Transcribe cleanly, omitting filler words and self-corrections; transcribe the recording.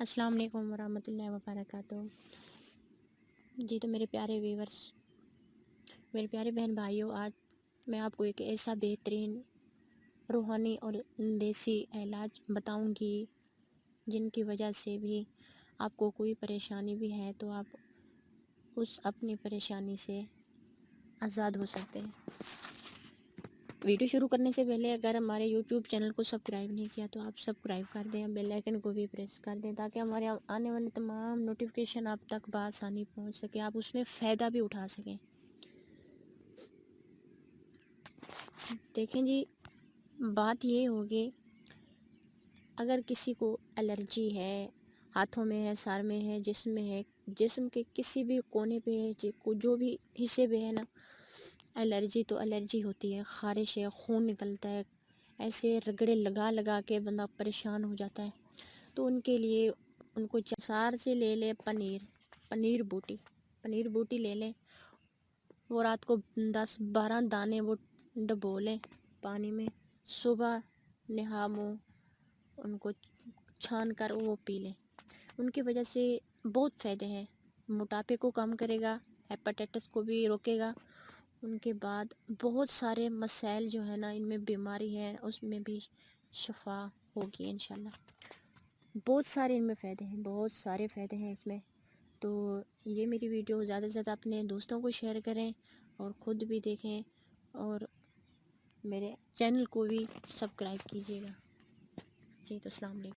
السلام علیکم ورحمۃ اللہ وبرکاتہ۔ جی تو میرے پیارے ویورز، میرے پیارے بہن بھائیوں، آج میں آپ کو ایک ایسا بہترین روحانی اور دیسی علاج بتاؤں گی جن کی وجہ سے بھی آپ کو کوئی پریشانی بھی ہے تو آپ اس اپنی پریشانی سے آزاد ہو سکتے ہیں۔ ویڈیو شروع کرنے سے پہلے اگر ہمارے یوٹیوب چینل کو سبسکرائب نہیں کیا تو آپ سبسکرائب کر دیں، بیل آئیکن کو بھی پریس کر دیں تاکہ ہمارے آنے والے تمام نوٹیفیکیشن آپ تک بآسانی پہنچ سکے، آپ اس میں فائدہ بھی اٹھا سکیں۔ دیکھیں جی، بات یہ ہوگی، اگر کسی کو الرجی ہے، ہاتھوں میں ہے، سر میں ہے، جسم میں ہے، جسم کے کسی بھی کونے پہ ہے، جو بھی حصے پہ ہے نا، الرجی تو الرجی ہوتی ہے، خارش ہے، خون نکلتا ہے، ایسے رگڑے لگا لگا کے بندہ پریشان ہو جاتا ہے، تو ان کے لیے ان کو سار سے لے لے پنیر بوٹی لے لیں، وہ رات کو 10-12 دانے وہ ڈبو لیں پانی میں، صبح نہا منہ ان کو چھان کر وہ پی لیں۔ ان کی وجہ سے بہت فائدے ہیں، موٹاپے کو کم کرے گا، ہیپاٹائٹس کو بھی روکے گا، ان کے بعد بہت سارے مسائل جو ہے نا، ان میں بیماری ہے اس میں بھی شفا ہوگی انشاءاللہ۔ بہت سارے ان میں فائدے ہیں، بہت سارے فائدے ہیں اس میں، تو یہ میری ویڈیو زیادہ سے زیادہ اپنے دوستوں کو شیئر کریں اور خود بھی دیکھیں اور میرے چینل کو بھی سبسکرائب کیجیے گا۔ جی تو السلام علیکم۔